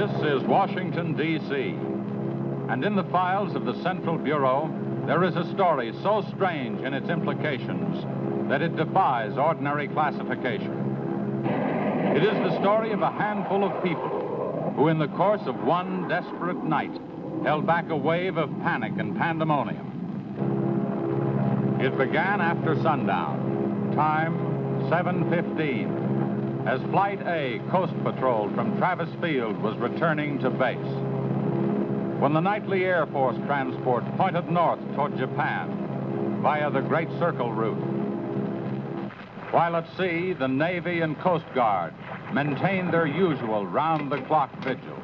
This is Washington, D.C., and in the files of the Central Bureau, there is a story so strange in its implications that it defies ordinary classification. It is the story of a handful of people who, in the course of one desperate night, held back a wave of panic and pandemonium. It began after sundown, time 7:15. As Flight A, Coast Patrol from Travis Field, was returning to base. When the nightly Air Force transport pointed north toward Japan via the Great Circle route. While at sea, the Navy and Coast Guard maintained their usual round-the-clock vigil.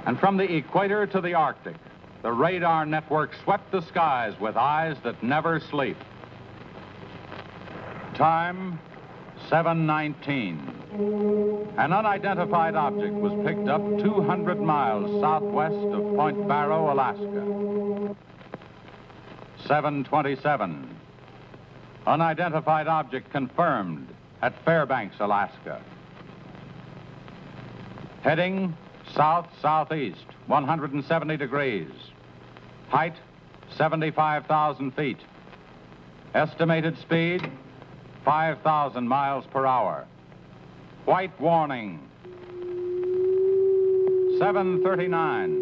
And from the equator to the Arctic, the radar network swept the skies with eyes that never sleep. Time 7:19. An unidentified object was picked up 200 miles southwest of Point Barrow, Alaska. 7:27. Unidentified object confirmed at Fairbanks, Alaska. Heading south-southeast, 170 degrees. Height, 75,000 feet. Estimated speed, 5,000 miles per hour. White warning. 7:39.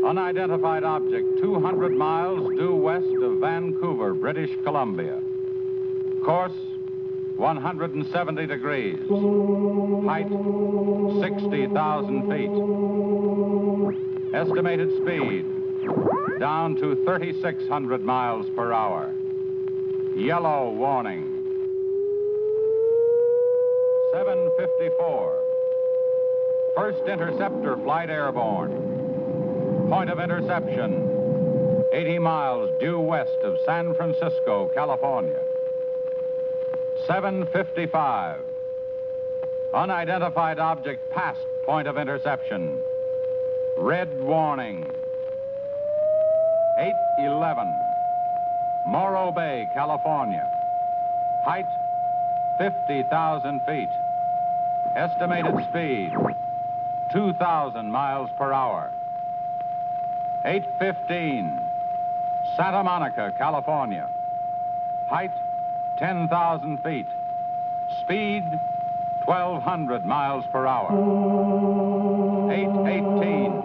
Unidentified object 200 miles due west of Vancouver, British Columbia. Course 170 degrees. Height 60,000 feet. Estimated speed down to 3,600 miles per hour. Yellow warning. 7:54. First interceptor flight airborne. Point of interception, 80 miles due west of San Francisco, California. 7:55. Unidentified object past point of interception. Red warning. 8:11. Morro Bay, California. Height, 50,000 feet. Estimated speed, 2,000 miles per hour. 8:15. Santa Monica, California. Height, 10,000 feet. Speed, 1,200 miles per hour. 8:18.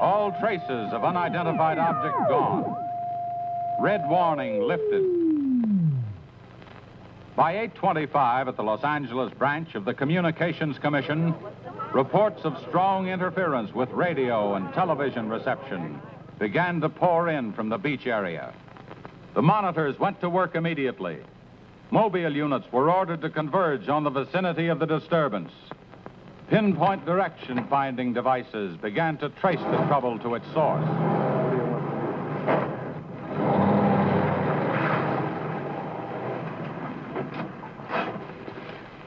All traces of unidentified object gone. Red warning lifted. By 8:25 at the Los Angeles branch of the Communications Commission, reports of strong interference with radio and television reception began to pour in from the beach area. The monitors went to work immediately. Mobile units were ordered to converge on the vicinity of the disturbance. Pinpoint direction-finding devices began to trace the trouble to its source.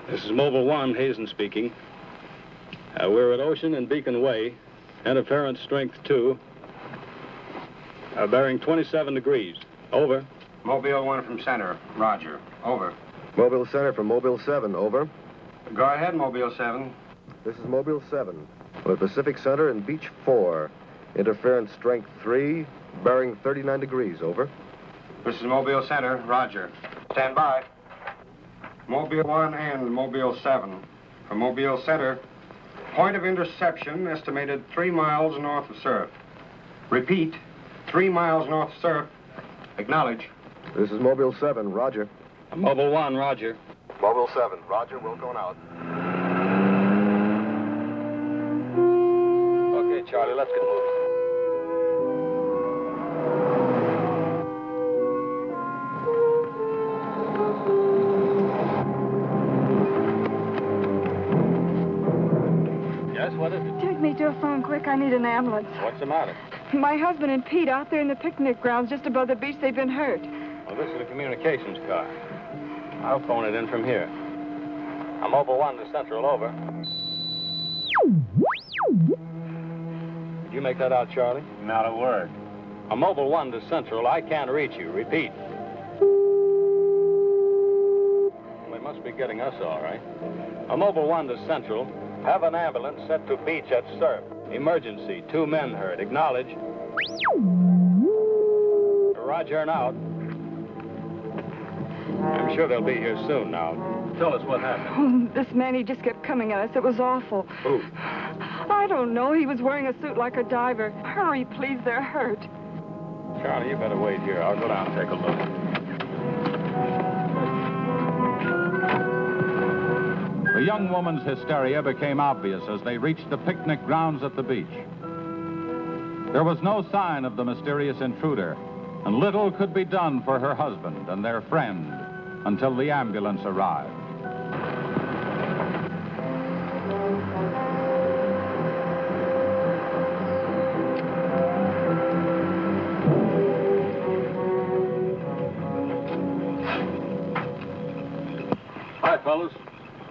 This is Mobile 1, Hazen speaking. We're at Ocean and Beacon Way, interference strength 2, bearing 27 degrees. Over. Mobile 1 from center, roger. Over. Mobile Center from Mobile 7, over. Go ahead, Mobile 7. This is Mobile 7. We're Pacific Center and Beach 4. Interference strength 3, bearing 39 degrees, over. This is Mobile Center, roger. Stand by. Mobile 1 and Mobile 7. From Mobile Center, point of interception estimated 3 miles north of surf. Repeat, 3 miles north of surf. Acknowledge. This is Mobile 7, roger. Mobile 1, roger. Mobile 7, roger, we're going out. Okay, Charlie, let's get moving. Yes, what is it? Take me to a phone quick. I need an ambulance. What's the matter? My husband and Pete out there in the picnic grounds just above the beach. They've been hurt. Well, this is a communications car. I'll phone it in from here. I'm Mobile 1 to Central, over. Did you make that out, Charlie? Not a word. I'm Mobile 1 to Central. I can't reach you. Repeat. They must be getting us all right. I'm Mobile 1 to Central. Have an ambulance sent to beach at surf. Emergency. 2 men hurt. Acknowledge. Roger and out. I'm sure they'll be here soon now. Tell us what happened. Oh, this man, he just kept coming at us. It was awful. Who? I don't know. He was wearing a suit like a diver. Hurry, please. They're hurt. Charlie, you better wait here. I'll go down and take a look. The young woman's hysteria became obvious as they reached the picnic grounds at the beach. There was no sign of the mysterious intruder, and little could be done for her husband and their friend until the ambulance arrived. Hi, fellas.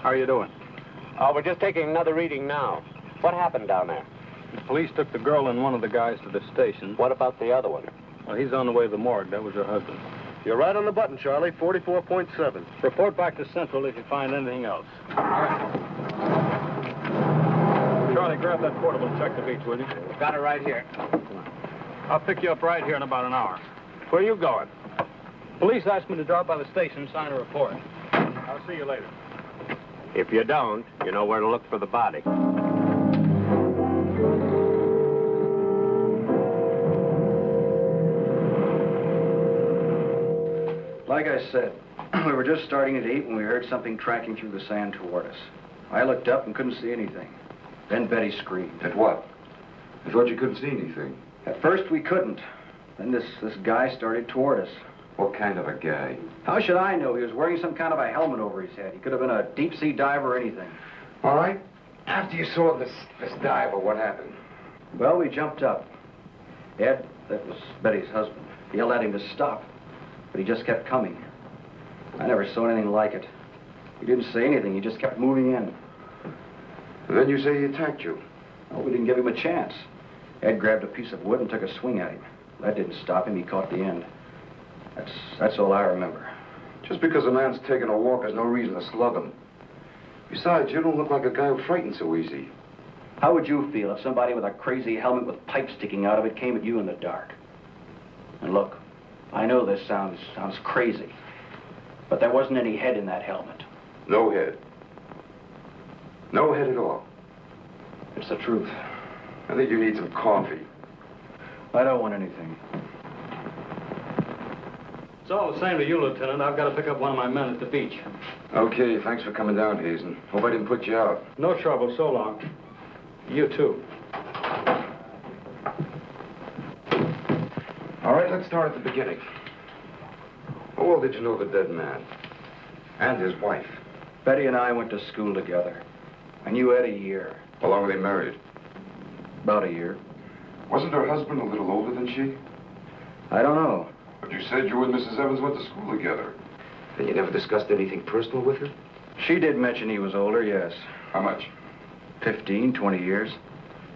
How are you doing? We're just taking another reading now. What happened down there? The police took the girl and one of the guys to the station. What about the other one? Well, he's on the way to the morgue. That was her husband. You're right on the button, Charlie. 44.7. Report back to Central if you find anything else. Charlie, grab that portable and check the beach, will you? Got it right here. I'll pick you up right here in about an hour. Where are you going? Police asked me to drop by the station and sign a report. I'll see you later. If you don't, you know where to look for the body. Like I said, we were just starting to eat when we heard something tracking through the sand toward us. I looked up and couldn't see anything. Then Betty screamed. At what? I thought you couldn't see anything. At first we couldn't. Then this guy started toward us. What kind of a guy? How should I know? He was wearing some kind of a helmet over his head. He could have been a deep-sea diver or anything. All right. After you saw this diver, what happened? Well, we jumped up. Ed, that was Betty's husband, yelled at him to stop. But he just kept coming. I never saw anything like it. He didn't say anything. He just kept moving in. And then you say he attacked you. Well, we didn't give him a chance. Ed grabbed a piece of wood and took a swing at him. That didn't stop him. He caught the end. That's all I remember. Just because a man's taking a walk is no reason to slug him. Besides, you don't look like a guy who frightens so easy. How would you feel if somebody with a crazy helmet with pipes sticking out of it came at you in the dark? And look, I know this sounds crazy, but there wasn't any head in that helmet. No head. No head at all. It's the truth. I think you need some coffee. I don't want anything. It's all the same to you, Lieutenant. I've got to pick up one of my men at the beach. Okay, thanks for coming down, Hazen. Hope I didn't put you out. No trouble. So long. You too. All right, let's start at the beginning. How well did you know the dead man? And his wife? Betty and I went to school together. I knew Ed a year. How long were they married? About a year. Wasn't her husband a little older than she? I don't know. But you said you and Mrs. Evans went to school together. And you never discussed anything personal with her? She did mention he was older, yes. How much? 15, 20 years.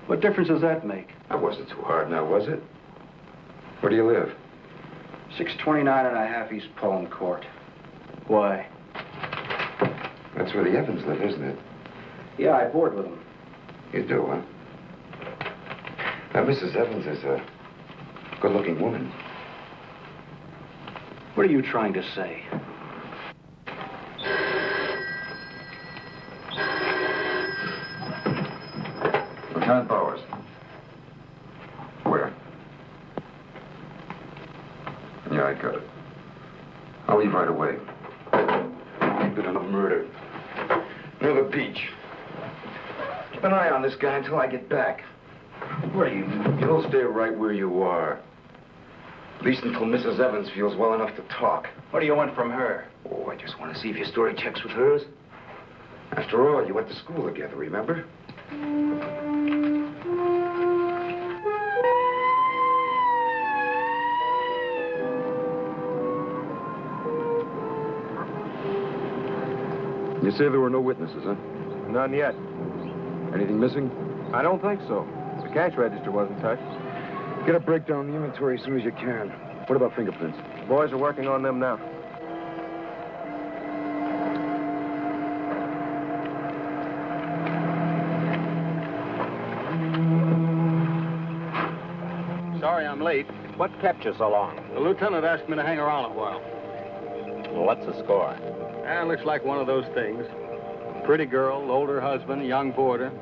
What difference does that make? That wasn't too hard now, was it? Where do you live? 629 and a half East Palm Court. Why? That's where the Evans live, isn't it? Yeah, I board with them. You do, huh? Now, Mrs. Evans is a good-looking woman. What are you trying to say? Lieutenant Bowers. Where? Yeah, I got it. I'll leave right away. Keep it on a murder. Near the beach. Keep an eye on this guy until I get back. What are you? You'll stay right where you are. At least until Mrs. Evans feels well enough to talk. What do you want from her? Oh, I just want to see if your story checks with hers. After all, you went to school together, remember? You say there were no witnesses, huh? None yet. Anything missing? I don't think so. The cash register wasn't touched. Get a breakdown of the inventory as soon as you can. What about fingerprints? Boys are working on them now. I'm late. What kept you so long? The lieutenant asked me to hang around a while. Well, what's the score? Looks like one of those things. Pretty girl, older husband, young boarder.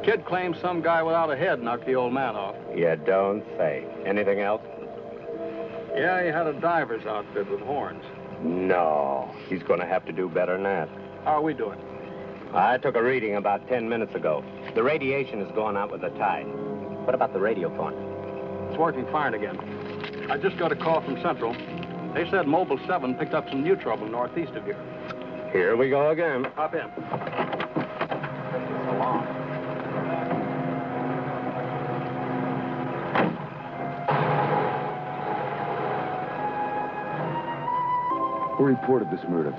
Kid claims some guy without a head knocked the old man off. You don't say. Anything else? Yeah, he had a diver's outfit with horns. No. He's going to have to do better than that. How are we doing? I took a reading about 10 minutes ago. The radiation is going out with the tide. What about the radio phone? It's working fine again. I just got a call from Central. They said Mobile 7 picked up some new trouble northeast of here. Here we go again. Hop in. So long. Who reported this murder?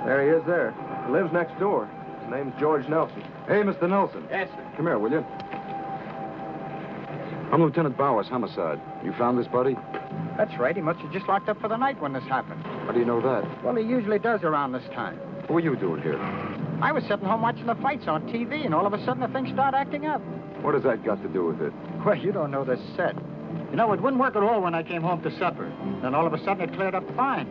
There he is there. He lives next door. His name's George Nelson. Hey, Mr. Nelson. Yes, sir. Come here, will you? I'm Lieutenant Bowers, homicide. You found this buddy? That's right. He must have just locked up for the night when this happened. How do you know that? Well, he usually does around this time. What were you doing here? I was sitting home watching the fights on TV, and all of a sudden the thing started acting up. What has that got to do with it? Well, you don't know this set. You know, it wouldn't work at all when I came home to supper. Then all of a sudden it cleared up fine.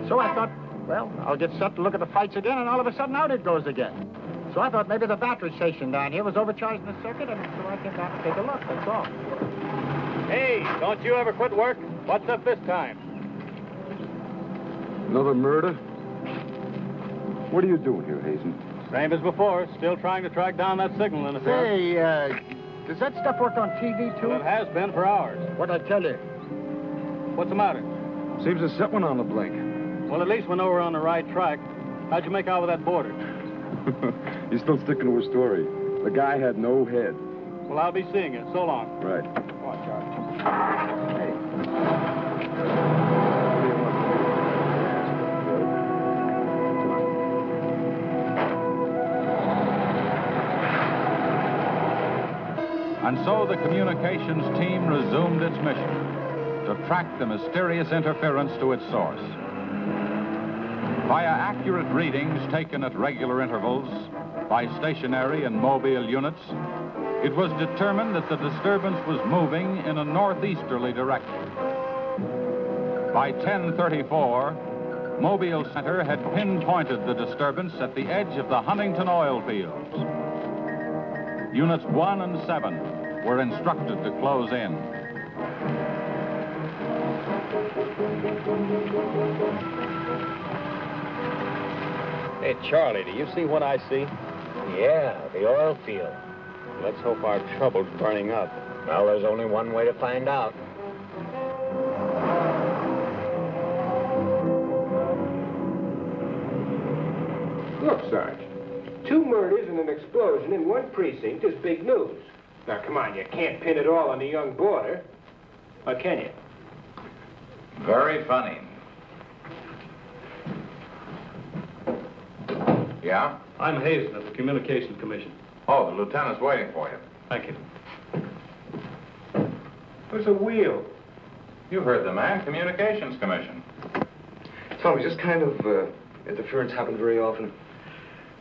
So I thought, well, I'll get set to look at the fights again, and all of a sudden out it goes again. So I thought maybe the battery station down here was overcharged in the circuit, and so I came down to take a look, that's all. Hey, don't you ever quit work? What's up this time? Another murder? What are you doing here, Hazen? Same as before. Still trying to track down that signal interference. Hey, does that stuff work on TV, too? Well, it has been for hours. What'd I tell you? What's the matter? Seems to set one on the blink. Well, at least we know we're on the right track. How'd you make out with that boarder? You're still sticking to a story. The guy had no head. Well, I'll be seeing you. So long. Right. Come on, Charlie. Hey. And so the communications team resumed its mission to track the mysterious interference to its source. Via accurate readings taken at regular intervals by stationary and mobile units, it was determined that the disturbance was moving in a northeasterly direction. By 10:34, Mobile Center had pinpointed the disturbance at the edge of the Huntington oil fields. Units 1 and 7 were instructed to close in. Hey, Charlie, do you see what I see? Yeah, the oil field. Let's hope our trouble's burning up. Well, there's only one way to find out. Look, Sarge. 2 murders and an explosion in one precinct is big news. Now, come on, you can't pin it all on the young boarder. Or can you? Very funny. Yeah? I'm Hazen of the Communications Commission. Oh, the lieutenant's waiting for you. Thank you. Where's the wheel? You heard the man, Communications Commission. Tommy, this kind of interference happened very often.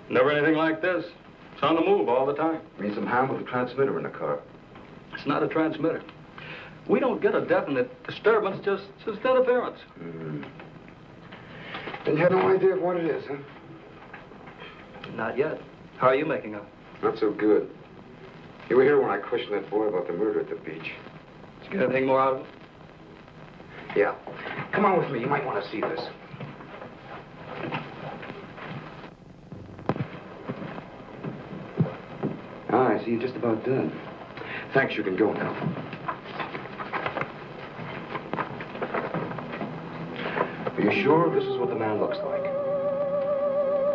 Never anything like this. It's on the move all the time. I mean, some harm with the transmitter in the car. It's not a transmitter. We don't get a definite disturbance, just interference. And you have no idea of what it is, huh? Not yet. How are you making out? Not so good. You were here when I questioned that boy about the murder at the beach. Did you get anything more out of it? Yeah. Come on with me. You might want to see this. Ah, I see you're just about done. Thanks, you can go now. Are you sure this is what the man looks like?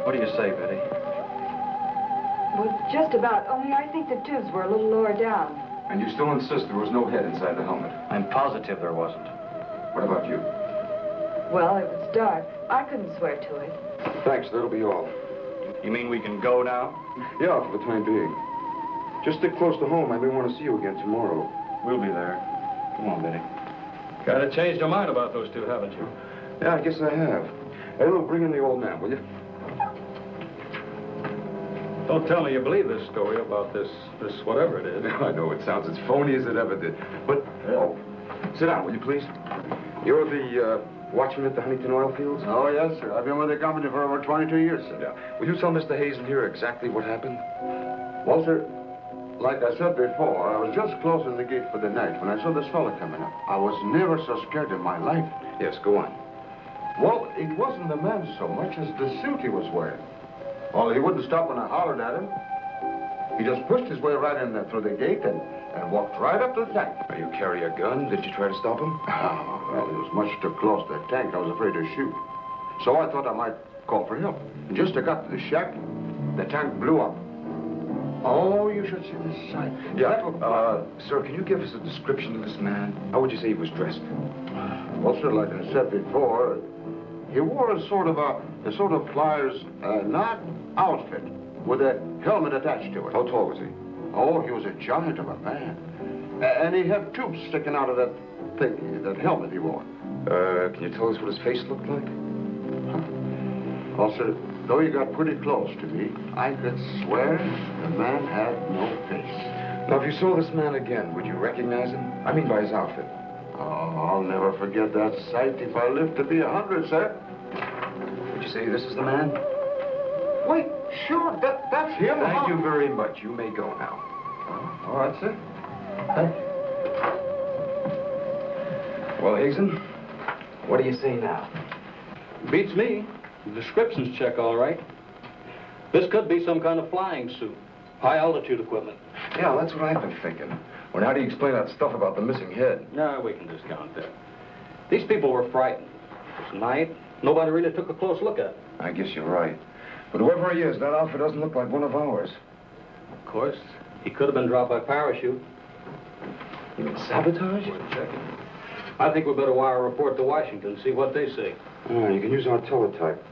What do you say, Betty? Well, just about, only I think the tubes were a little lower down. And you still insist there was no head inside the helmet? I'm positive there wasn't. What about you? Well, it was dark. I couldn't swear to it. Thanks, that'll be all. You mean we can go now? Yeah, for the time being. Just stick close to home. I may want to see you again tomorrow. We'll be there. Come on, Betty. Kind of changed your mind about those two, haven't you? Yeah, I guess I have. Hey, look, bring in the old man, will you? Don't tell me you believe this story about this whatever it is. I know it sounds as phony as it ever did. But, oh, sit down, will you please? You're the watchman at the Huntington oil fields? Oh, yes, sir. I've been with the company for over 22 years, sir. Yeah. Will you tell Mr. Hazen here exactly what happened? Well, sir, like I said before, I was just closing the gate for the night when I saw this fella coming up. I was never so scared in my life. Yes, go on. Well, it wasn't the man so much as the suit he was wearing. Well, he wouldn't stop when I hollered at him. He just pushed his way right in there through the gate and walked right up to the tank. Now, you carry a gun. Did you try to stop him? Oh, well, he was much too close to the tank. I was afraid to shoot. So I thought I might call for help. And just as I got to the shack, the tank blew up. Oh, you should see the sight. Yeah, sir, can you give us a description of this man? How would you say he was dressed? Well, sir, like I said before, he wore a sort of flyer's not outfit with a helmet attached to it. How tall was he? Oh, he was a giant of a man. And he had tubes sticking out of that thing, that helmet he wore. Can you tell us what his face looked like? Well, sir, though he got pretty close to me, I could swear the man had no face. Now, if you saw this man again, would you recognize him? I mean by his outfit. Oh, I'll never forget that sight if I live to be 100, sir. Would you say this is the man? Wait, sure, that's him. Thank you very much. You may go now. All right, sir. Thank you. Well, Hazen, what do you say now? Beats me. The descriptions check all right. This could be some kind of flying suit. High altitude equipment. Yeah, that's what I've been thinking. Well, how do you explain that stuff about the missing head? No, we can discount that. These people were frightened. It was night. Nobody really took a close look at it. I guess you're right. But whoever he is, that outfit doesn't look like one of ours. Of course, he could have been dropped by parachute. You mean sabotage? We're checking. I think we better wire a report to Washington, see what they say. Oh, you can use our teletype.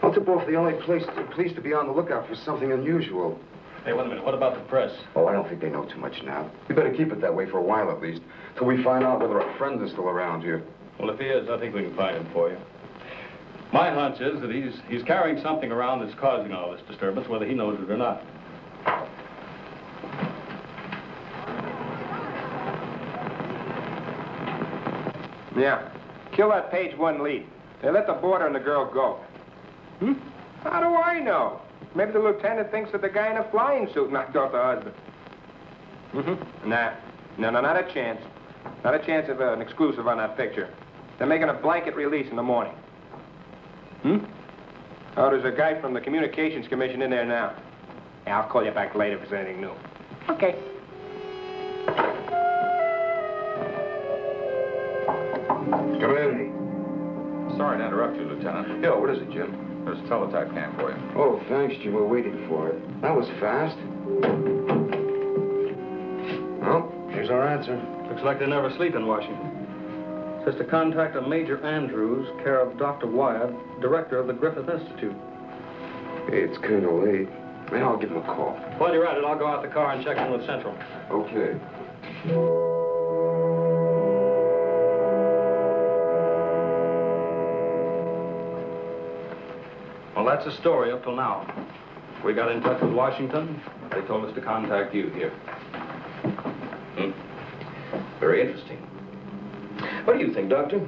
I'll tip off the LA police to be on the lookout for something unusual. Hey, wait a minute. What about the press? Oh, I don't think they know too much now. We better keep it that way for a while at least, till we find out whether our friend is still around here. Well, if he is, I think we can find him for you. My hunch is that he's carrying something around that's causing all this disturbance, whether he knows it or not. Yeah. Kill that page 1 lead. They let the boarder and the girl go. Hmm? How do I know? Maybe the lieutenant thinks that the guy in a flying suit knocked off the husband. Mm-hmm. Nah. No, not a chance. Not a chance of an exclusive on that picture. They're making a blanket release in the morning. Hmm? Oh, there's a guy from the Communications Commission in there now. Yeah, I'll call you back later if there's anything new. Okay. Come in. Sorry to interrupt you, Lieutenant. Yeah, what is it, Jim? There's a teletype cam for you. Oh, thanks, Jim. We're waiting for it. That was fast. Well, here's our answer. Looks like they never sleep in Washington. Says to contact a Major Andrews, care of Dr. Wyatt, director of the Griffith Institute. Hey, it's kind of late. Maybe I'll give him a call. While you're at it, I'll go out the car and check in with Central. Okay. Well, that's the story up till now. We got in touch with Washington. They told us to contact you here. Very interesting. What do you think, Doctor?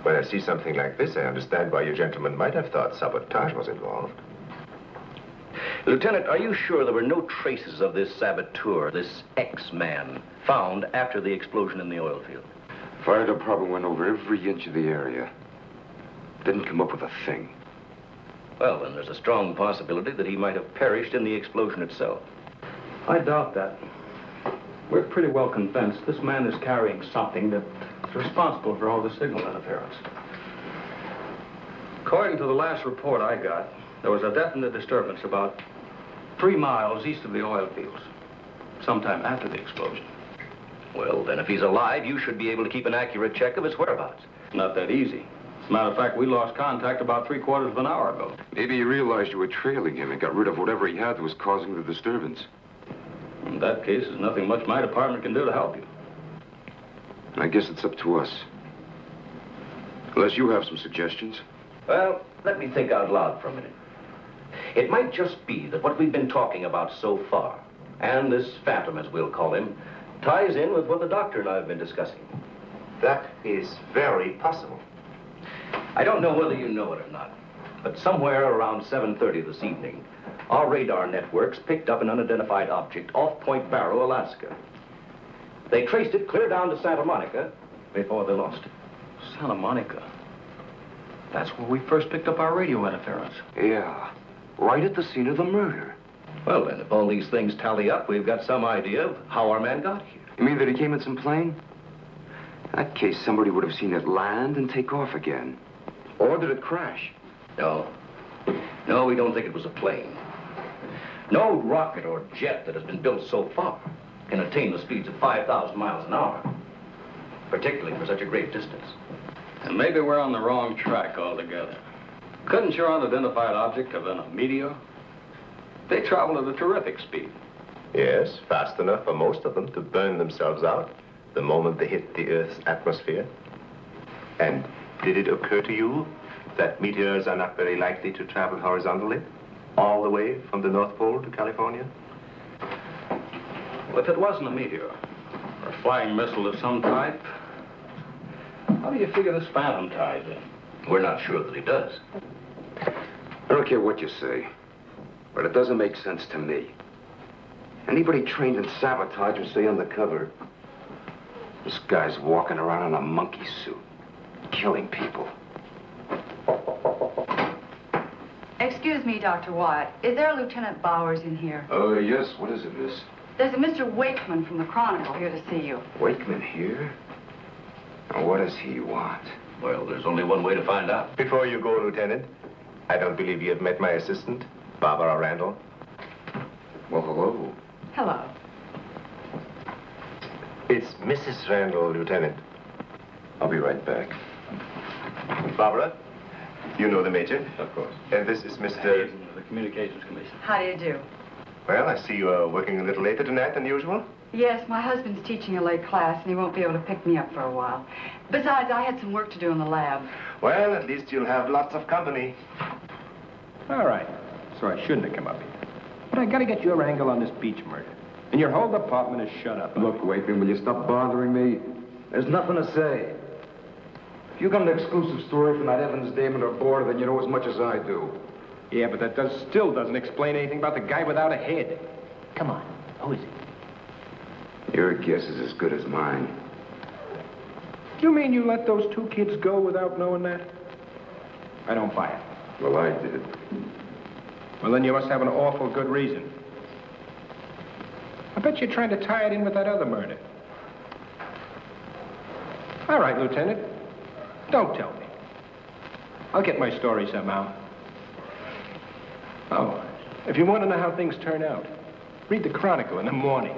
When I see something like this, I understand why you gentlemen might have thought sabotage was involved. Lieutenant, are you sure there were no traces of this saboteur, this X-man, found after the explosion in the oil field? Fire department went over every inch of the area. Didn't come up with a thing. Well, then there's a strong possibility that he might have perished in the explosion itself. I doubt that. We're pretty well convinced this man is carrying something that's responsible for all the signal interference. According to the last report I got, there was a definite disturbance about 3 miles east of the oil fields, sometime after the explosion. Well, then if he's alive, you should be able to keep an accurate check of his whereabouts. Not that easy. As a matter of fact, we lost contact about 3/4 of an hour ago. Maybe he realized you were trailing him and got rid of whatever he had that was causing the disturbance. In that case, there's nothing much my department can do to help you. I guess it's up to us. Unless you have some suggestions. Well, let me think out loud for a minute. It might just be that what we've been talking about so far, and this phantom, as we'll call him, ties in with what the doctor and I have been discussing. That is very possible. I don't know whether you know it or not, but somewhere around 7:30 this evening, our radar networks picked up an unidentified object off Point Barrow, Alaska. They traced it clear down to Santa Monica before they lost it. Santa Monica. That's where we first picked up our radio interference. Yeah, right at the scene of the murder. Well, then, if all these things tally up, we've got some idea of how our man got here. You mean that he came in some plane? In that case, somebody would have seen it land and take off again. Or did it crash? No. No, we don't think it was a plane. No rocket or jet that has been built so far can attain the speeds of 5,000 miles an hour, particularly for such a great distance. And maybe we're on the wrong track altogether. Couldn't your unidentified object have been a meteor? They travel at a terrific speed. Yes, fast enough for most of them to burn themselves out the moment they hit the Earth's atmosphere. And did it occur to you that meteors are not very likely to travel horizontally, all the way from the North Pole to California? Well, if it wasn't a meteor, or a flying missile of some type, how do you figure this phantom ties in? We're not sure that he does. I don't care what you say, but it doesn't make sense to me. Anybody trained in sabotage would stay undercover. This guy's walking around in a monkey suit, killing people. Excuse me, Dr. Wyatt. Is there a Lieutenant Bowers in here? Oh, yes. What is it, miss? There's a Mr. Wakeman from the Chronicle here to see you. Wakeman here? Now, what does he want? Well, there's only one way to find out. Before you go, Lieutenant, I don't believe you have met my assistant, Barbara Randall. Well, hello. Hello. It's Mrs. Randall, Lieutenant. I'll be right back. Barbara, you know the Major. Of course. And this is Mr. He's in the Communications Commission. How do you do? Well, I see you are working a little later tonight than usual. Yes, my husband's teaching a late class, and he won't be able to pick me up for a while. Besides, I had some work to do in the lab. Well, at least you'll have lots of company. All right. So I shouldn't have come up here. But I gotta get your angle on this Beach murder. And your whole department is shut up. Look, Wakeman, will you stop bothering me? There's nothing to say. If you got an exclusive story from that Evans Damon or Board, then you know as much as I do. Yeah, but that still doesn't explain anything about the guy without a head. Come on. Who is he? Your guess is as good as mine. You mean you let those two kids go without knowing that? I don't buy it. Well, I did. Well, then you must have an awful good reason. I bet you're trying to tie it in with that other murder. All right, Lieutenant. Don't tell me. I'll get my story somehow. Oh, if you want to know how things turn out, read the Chronicle in the morning.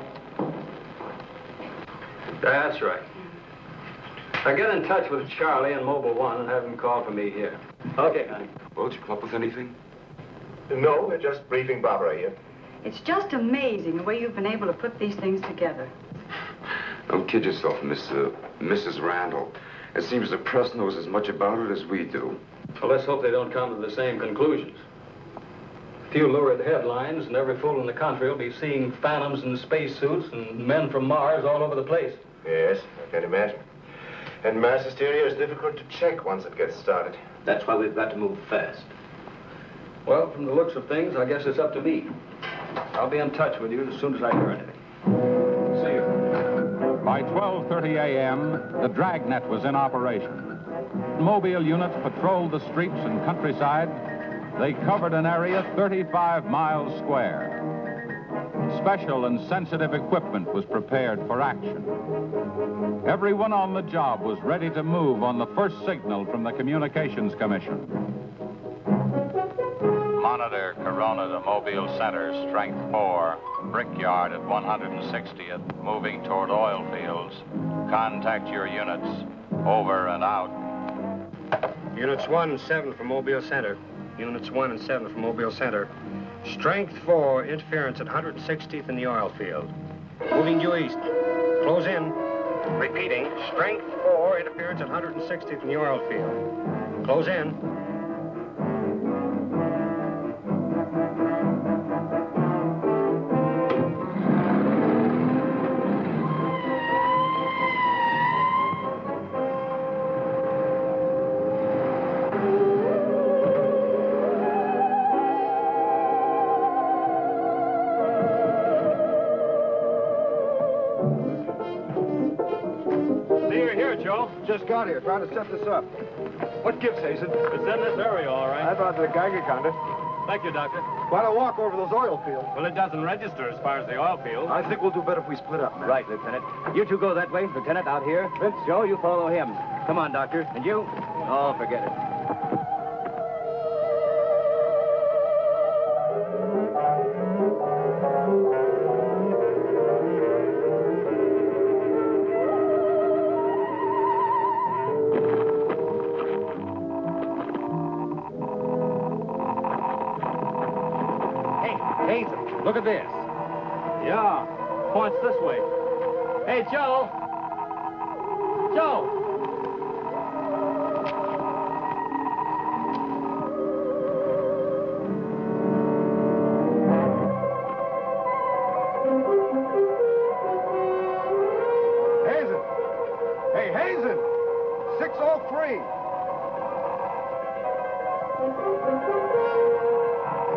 That's right. Now get in touch with Charlie in Mobile 1 and have him call for me here. Okay, honey. Well, did you come up with anything? No, we're just briefing Barbara here. It's just amazing the way you've been able to put these things together. Don't kid yourself, Mrs. Randall. It seems the press knows as much about it as we do. Well, let's hope they don't come to the same conclusions. A few lurid headlines, and every fool in the country will be seeing phantoms in spacesuits and men from Mars all over the place. Yes, I can imagine. And mass hysteria is difficult to check once it gets started. That's why we've got to move fast. Well, from the looks of things, I guess it's up to me. I'll be in touch with you as soon as I hear anything. See you. By 12:30 a.m., the dragnet was in operation. Mobile units patrolled the streets and countryside. They covered an area 35 miles square. Special and sensitive equipment was prepared for action. Everyone on the job was ready to move on the first signal from the Communications Commission. Monitor Corona to Mobile Center, strength 4, Brickyard at 160th, moving toward oil fields. Contact your units. Over and out. Units 1 and 7 from Mobile Center. Units 1 and 7 from Mobile Center. Strength 4, interference at 160th in the oil field. Moving due east. Close in. Repeating, strength 4, interference at 160th in the oil field. Close in. just got here, trying to set this up. What gives, Hazen? It's in this area, all right. I brought the Geiger counter. Thank you, Doctor. Why don't walk over those oil fields? Well, it doesn't register as far as the oil field. I think we'll do better if we split up, man. Right, Lieutenant. You two go that way. Lieutenant, out here. Vince. Joe, you follow him. Come on, Doctor. And you? Oh, forget it. Look at this. Yeah, points this way. Hey, Joe. Joe. Hazen. Hey, Hazen. 603.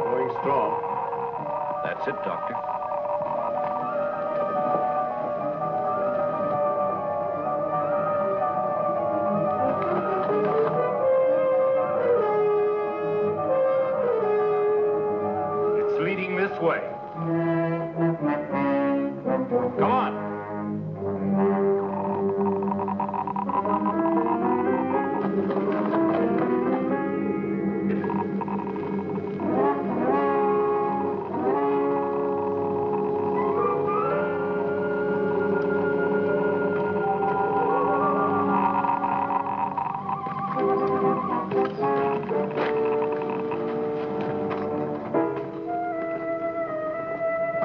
Going strong. That's it, Doctor. It's leading this way. Come on.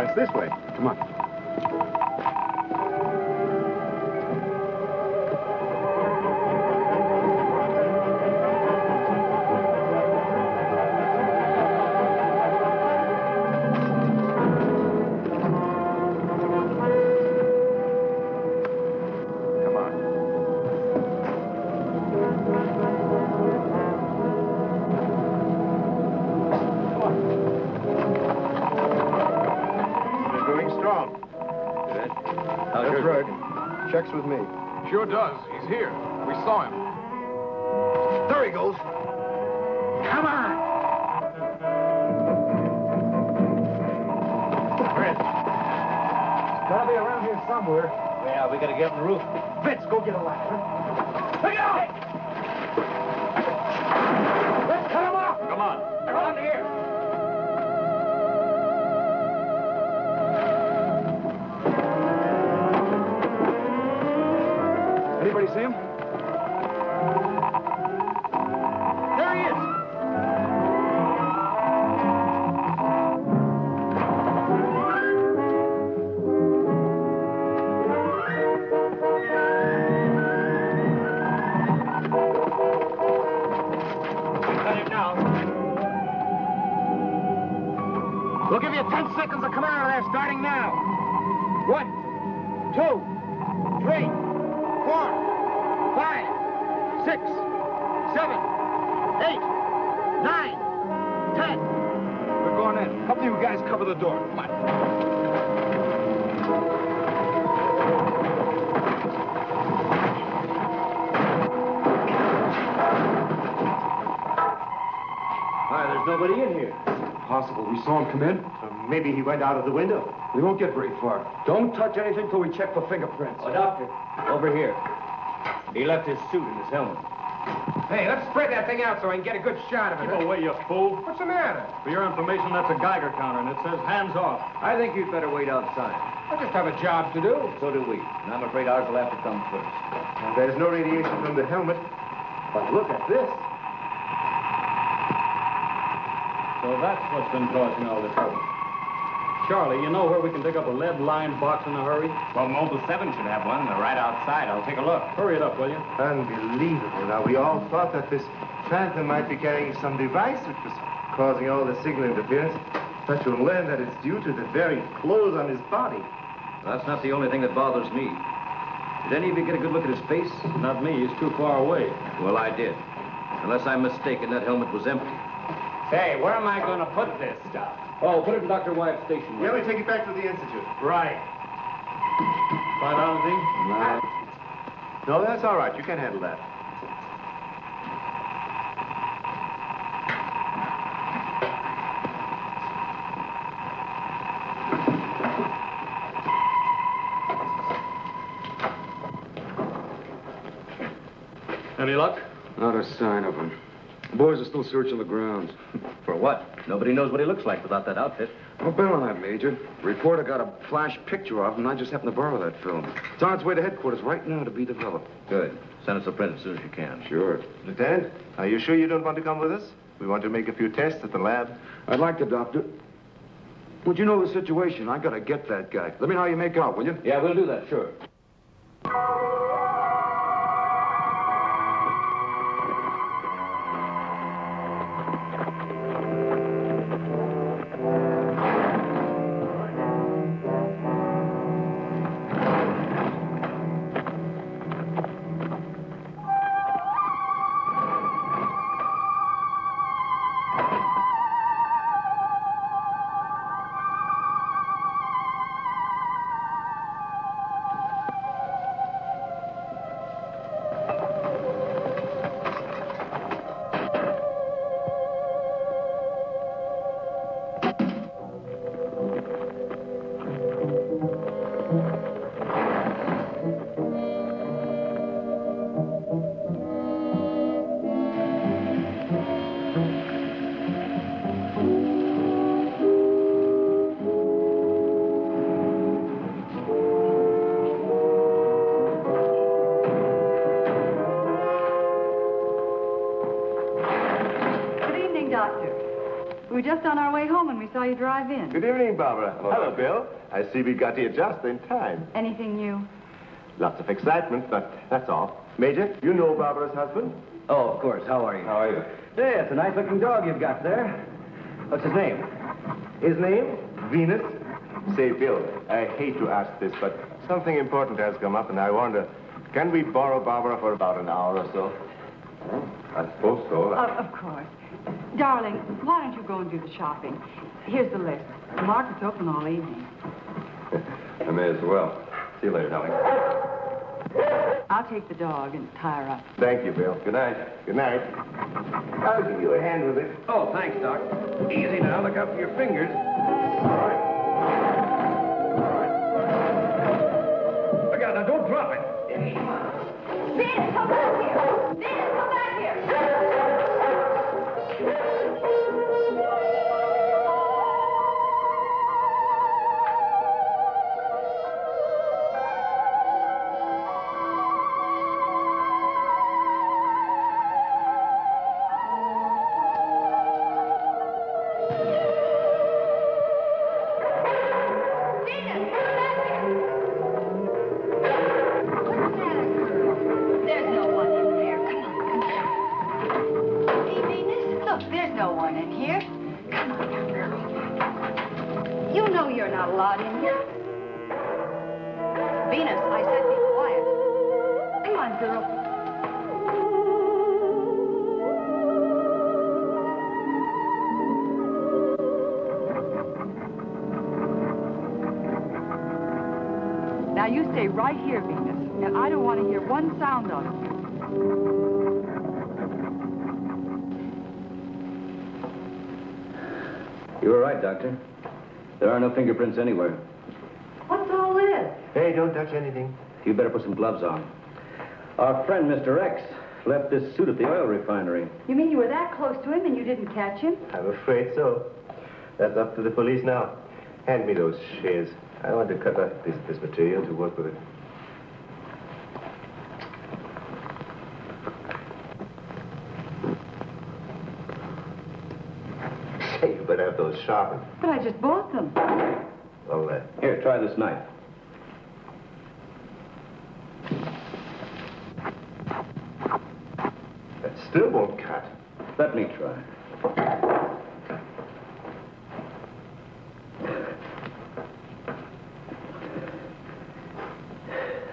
It's this way. Come on. That's right. Checks with me. Sure does. He's here. We saw him. There he goes. Come on. Gotta be around here somewhere. Yeah, we gotta get on the roof. Vince, go get a ladder. Look out! Let's cut him off! Come on. Around here. Anybody see him? There he is! Cut him now. We'll give you 10 seconds to come out of there, starting now. 1, 2, 3, 4, 5, 6, 7, 8, 9, 10. We're going in. A couple of you guys cover the door. Come on. Why, there's nobody in here. Possible. We saw him come in. Maybe he went out of the window. We won't get very far. Don't touch anything till we check for fingerprints. Oh, Doctor, over here. He left his suit and his helmet. Hey, let's spread that thing out so I can get a good shot of it. Keep away, you fool. What's the matter? For your information, that's a Geiger counter, and it says hands off. I think you'd better wait outside. I just have a job to do. So do we. And I'm afraid ours will have to come first. There's no radiation from the helmet. But look at this. So that's what's been causing all the trouble. Charlie, you know where we can pick up a lead-lined box in a hurry? Well, Mobile 7 should have one. They're right outside. I'll take a look. Hurry it up, will you? Unbelievable. Now, we all thought that this phantom might be carrying some device which was causing all the signal interference. But you'll learn that it's due to the very clothes on his body. That's not the only thing that bothers me. Did any of you get a good look at his face? Not me. He's too far away. Well, I did. Unless I'm mistaken, that helmet was empty. Say, where am I going to put this stuff? Oh, put it in Dr. Wyatt's station. Let me take it back to the Institute. Right. Lie down, Z. No, that's all right. You can handle that. Any luck? Not a sign of him. The boys are still searching the grounds. For what? Nobody knows what he looks like without that outfit. I'll bet on that, Major. The reporter got a flash picture of him, and I just happened to borrow that film. It's on its way to headquarters right now to be developed. Good. Send us a print as soon as you can. Sure. Lieutenant, are you sure you don't want to come with us? We want to make a few tests at the lab. I'd like to, Doctor. But you know the situation. I gotta get that guy. Let me know how you make out, will you? Yeah, we'll do that, sure. We were just on our way home when we saw you drive in. Good evening, Barbara. Hello, Bill. I see we got here just in time. Anything new? Lots of excitement, but that's all. Major, you know Barbara's husband? Oh, of course. How are you? How are you? Hey, it's a nice-looking dog you've got there. What's his name? His name? Venus. Say, Bill, I hate to ask this, but something important has come up, and I wonder, can we borrow Barbara for about an hour or so? I suppose so. Of course. Darling, why don't you go and do the shopping? Here's the list. The market's open all evening. I may as well. See you later, darling. I'll take the dog and tie her up. Thank you, Bill. Good night. Good night. I'll give you a hand with it. Oh, thanks, Doc. Easy now. Look out for your fingers. All right. Look out now. Don't drop it. Venus, come back here! Venus, come back here! Now, you stay right here, Venus, and I don't want to hear one sound of it. You were right, Doctor. There are no fingerprints anywhere. What's all this? Hey, don't touch anything. You better put some gloves on. Our friend, Mr. X, left this suit at the oil refinery. You mean you were that close to him and you didn't catch him? I'm afraid so. That's up to the police now. Hand me those shears. I want to cut up this material to work with it. Say, you better have those sharpened. But I just bought them. Well, Here, try this knife. that still won't cut. Let me try.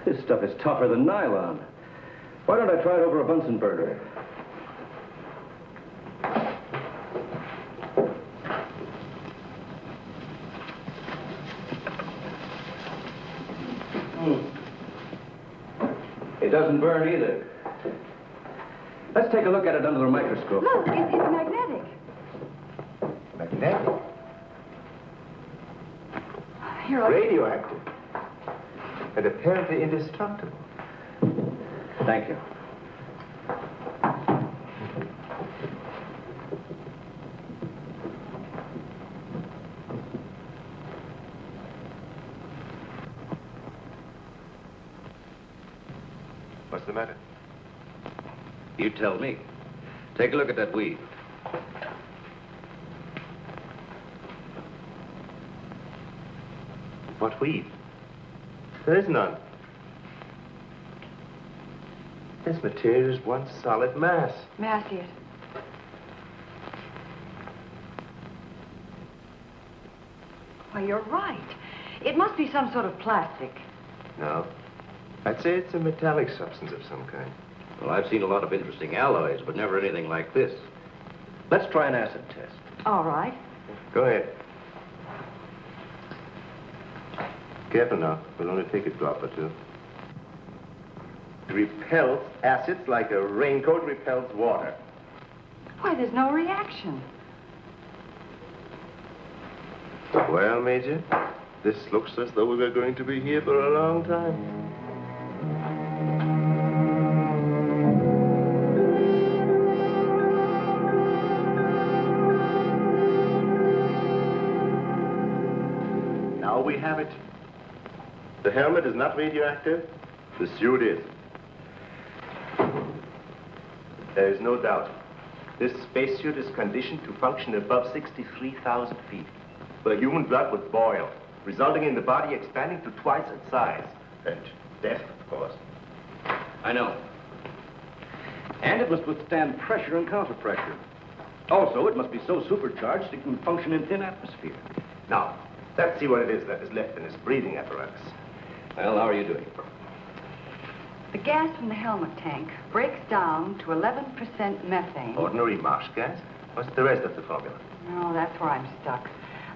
This stuff is tougher than nylon. Why don't I try it over a Bunsen burner? It doesn't burn either. Let's take a look at it under the microscope. Look, it's magnetic. Magnetic? Here, I'll... Radioactive. And apparently indestructible. Thank you. What's the matter? You tell me. Take a look at that weed. What weed? There is none. This material is one solid mass. May I see it? Why, you're right. It must be some sort of plastic. No. I'd say it's a metallic substance of some kind. Well, I've seen a lot of interesting alloys, but never anything like this. Let's try an acid test. All right. Go ahead. Careful now. We'll only take a drop or two. It repels acids like a raincoat repels water. Why, there's no reaction. Well, Major, this looks as though we were going to be here for a long time. Now we have it. The helmet is not radioactive. The suit is. There is no doubt. This spacesuit is conditioned to function above 63,000 feet, where human blood would boil, resulting in the body expanding to twice its size. And death, of course. I know. And it must withstand pressure and counterpressure. Also, it must be so supercharged it can function in thin atmosphere. Now, let's see what it is that is left in this breathing apparatus. Well, how are you doing? The gas from the helmet tank breaks down to 11% methane. Ordinary marsh gas? What's the rest of the formula? No, that's where I'm stuck.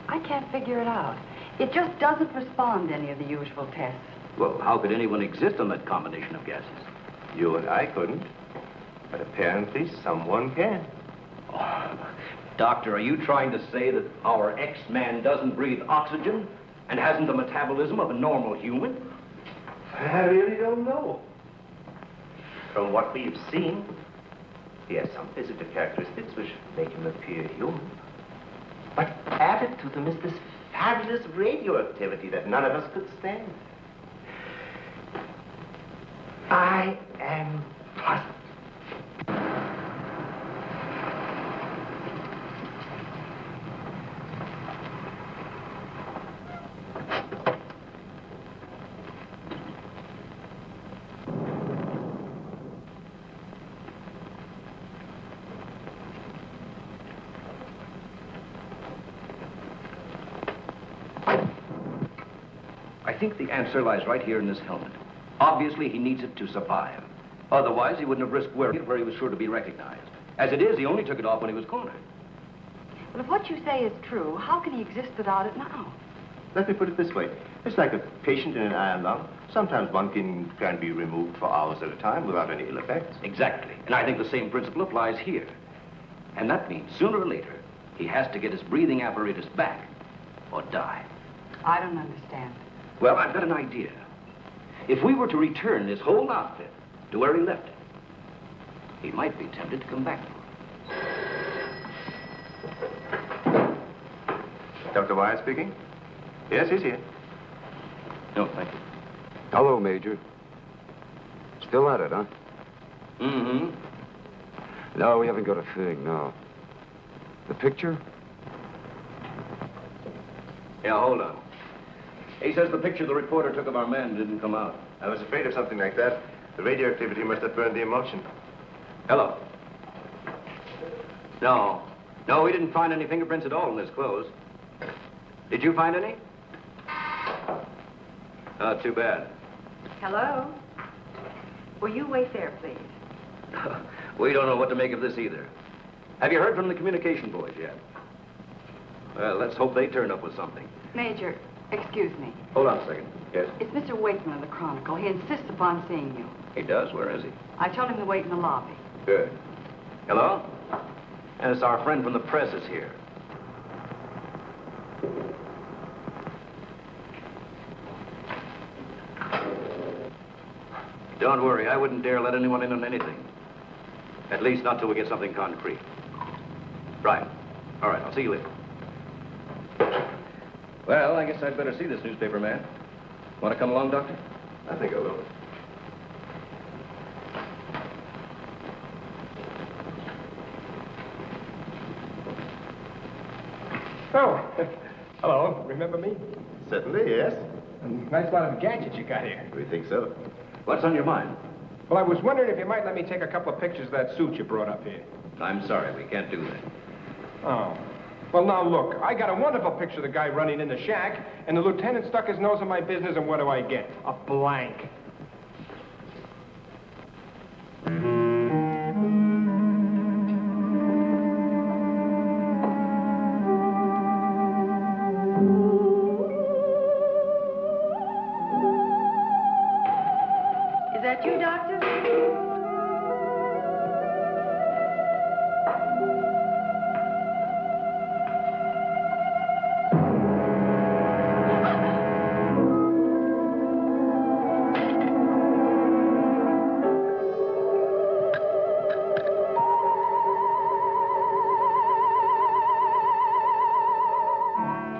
I can't figure it out. It just doesn't respond to any of the usual tests. Well, how could anyone exist on that combination of gases? You and I couldn't. But apparently someone can. Oh, Doctor, are you trying to say that our X-Man doesn't breathe oxygen and hasn't the metabolism of a normal human? I really don't know. From what we've seen, he has some physical characteristics which make him appear human. But added to them is this fabulous radioactivity that none of us could stand. I am puzzled. I think the answer lies right here in this helmet. Obviously, he needs it to survive. Otherwise, he wouldn't have risked wearing it where he was sure to be recognized. As it is, he only took it off when he was cornered. Well, if what you say is true, how can he exist without it now? Let me put it this way. It's like a patient in an iron lung. Sometimes one can be removed for hours at a time without any ill effects. Exactly. And I think the same principle applies here. And that means sooner or later, he has to get his breathing apparatus back or die. I don't understand. Well, I've got an idea. If we were to return this whole outfit to where he left it, he might be tempted to come back for it. Dr. Wyatt speaking? Yes, he's here. No, thank you. Hello, Major. Still at it, huh? Mm-hmm. No, we haven't got a thing, no. The picture? Yeah, hold on. He says the picture the reporter took of our man didn't come out. I was afraid of something like that. The radioactivity must have burned the emulsion. Hello. No. No, we didn't find any fingerprints at all in his clothes. Did you find any? Oh, too bad. Hello? Will you wait there, please? We don't know what to make of this either. Have you heard from the communication boys yet? Well, let's hope they turn up with something. Major, excuse me. Hold on a second. Yes? It's Mr. Wakeman of the Chronicle. He insists upon seeing you. He does? Where is he? I told him to wait in the lobby. Good. Hello? And it's our friend from the press is here. Don't worry, I wouldn't dare let anyone in on anything. At least not till we get something concrete. Right. All right, I'll see you later. Well, I guess I'd better see this newspaper man. Want to come along, Doctor? I think I will. Oh, hello. Remember me? Certainly, yes. A nice lot of gadgets you got here. We think so. What's on your mind? Well, I was wondering if you might let me take a couple of pictures of that suit you brought up here. I'm sorry, we can't do that. Oh. Well, now, look, I got a wonderful picture of the guy running in the shack, and the lieutenant stuck his nose in my business, and what do I get? A blank. Is that you, Doctor?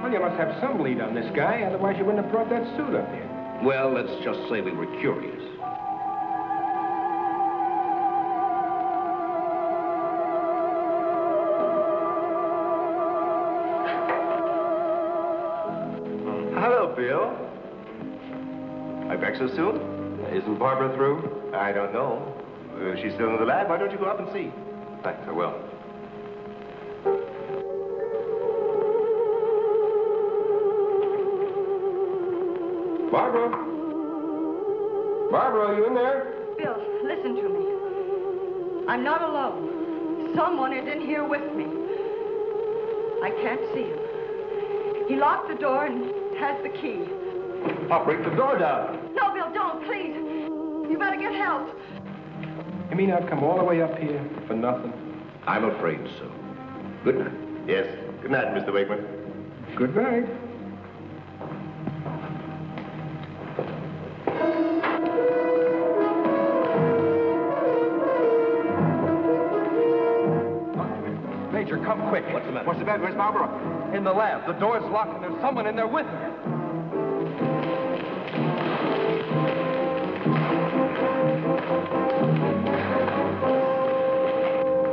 Well, you must have some lead on this guy, otherwise you wouldn't have brought that suit up here. Well, let's just say we were curious. Hello, Bill. Are you back so soon? Isn't Barbara through? I don't know. She's still in the lab. Why don't you go up and see? Thanks, I will. Barbara? Barbara, are you in there? Bill, listen to me. I'm not alone. Someone is in here with me. I can't see him. He locked the door and has the key. I'll break the door down. No, Bill, don't, please. You better get help. You mean I've come all the way up here for nothing? I'm afraid so. Good night. Yes. Good night, Mr. Wakeman. Good night. Major, come quick. What's the matter? What's the matter? Where's Barbara? In the lab. The door's locked and there's someone in there with her.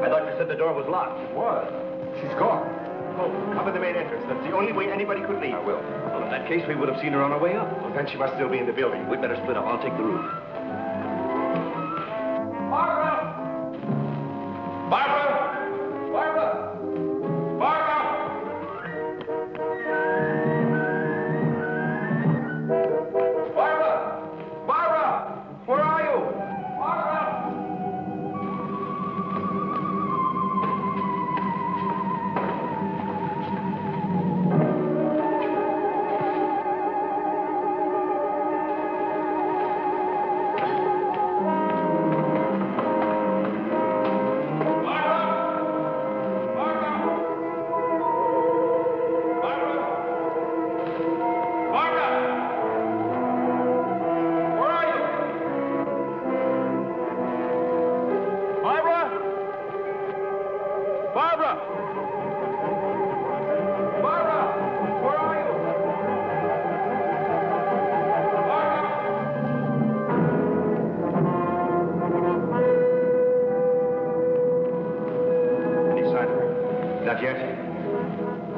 I thought you said the door was locked. It was. She's gone. Oh, cover the main entrance. That's the only way anybody could leave. I will. Well, in that case, we would have seen her on our way up. Well, then she must still be in the building. We'd better split up. I'll take the roof. Barbara! Barbara! Barbara! Barbara! Barbara! Barbara! Where are you? Barbara! Not yet.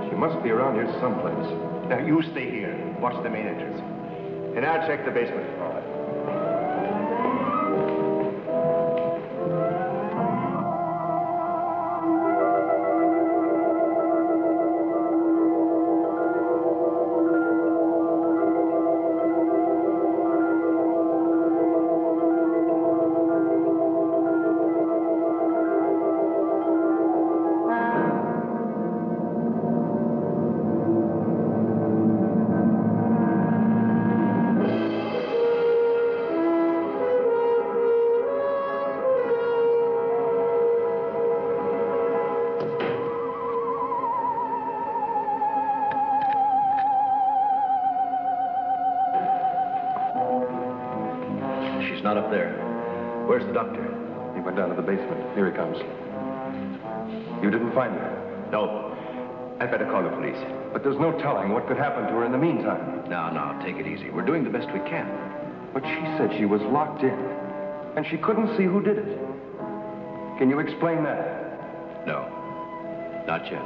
She must be around here someplace. Now, you stay here. Watch the main entrance. And I'll check the basement. All right. not up there. Where's the doctor? He went down to the basement. Here he comes. You didn't find her? No. I'd better call the police. But there's no telling what could happen to her in the meantime. No, take it easy. We're doing the best we can. But she said she was locked in, and she couldn't see who did it. Can you explain that? No, not yet.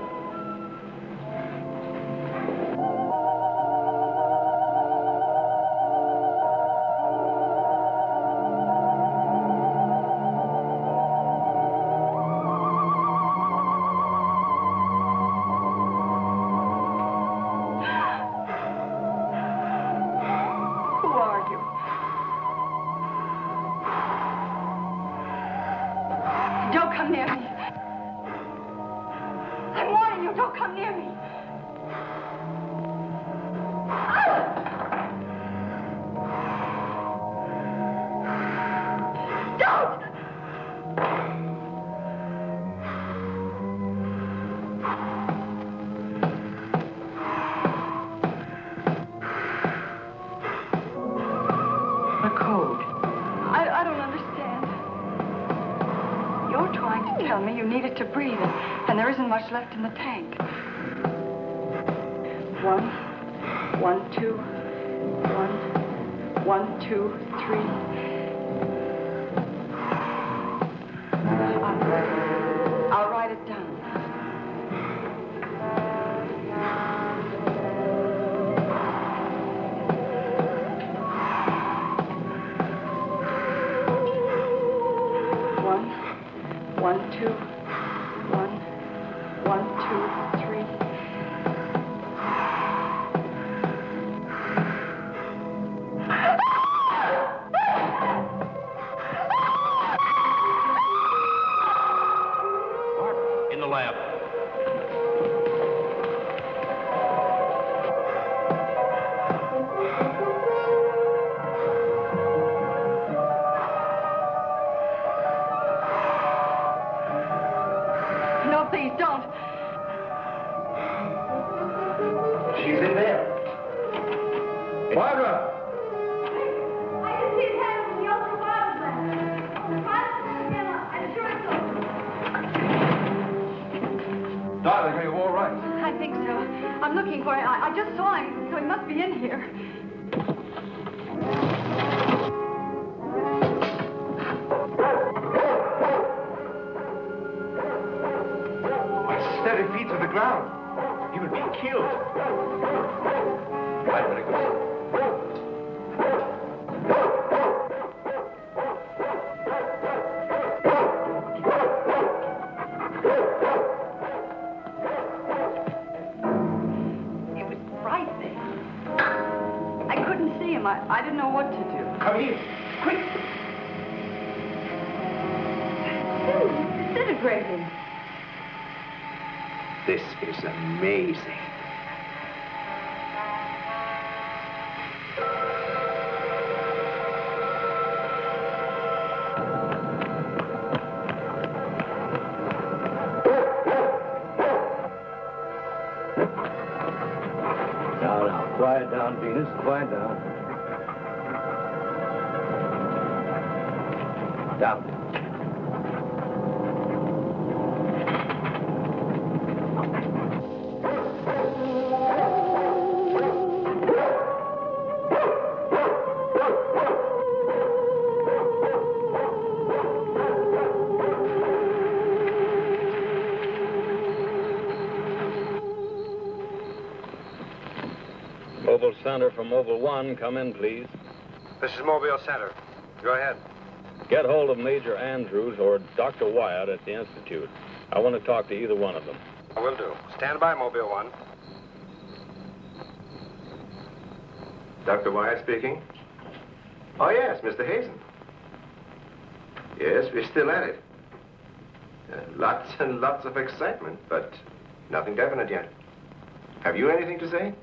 To breathe, and there isn't much left in the tank. 1, 1, 2, 1, 1, 2, 3. I'll write it down. One, 2. 1, 2, 3. In the lab. No, please don't. She's in there. Barbara! I can see his head from the ultraviolet lens. I'm sure it's over. Darling, are you all right? I think so. I'm looking for him. I just saw him, so he must be in here. Steady feet to the ground. You would be killed. I'd better go. It was frightening. I couldn't see him. I didn't know what to do. Come here. Quick. Disintegrating. This is amazing. Now, quiet down, Venus. Quiet down. Down. Mobile Center from Mobile 1. Come in, please. This is Mobile Center. Go ahead. Get hold of Major Andrews or Dr. Wyatt at the Institute. I want to talk to either one of them. I will do. Stand by, Mobile 1. Dr. Wyatt speaking. Oh, yes, Mr. Hazen. Yes, we're still at it. Lots and lots of excitement, but nothing definite yet. Have you anything to say?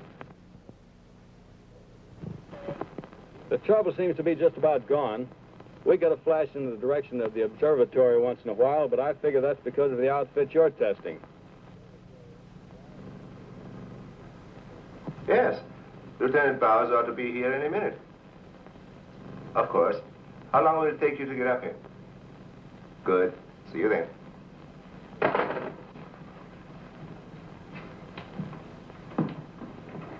The trouble seems to be just about gone. We get a flash in the direction of the observatory once in a while, but I figure that's because of the outfit you're testing. Yes. Lieutenant Bowers ought to be here any minute. Of course. How long will it take you to get up here? Good. See you then.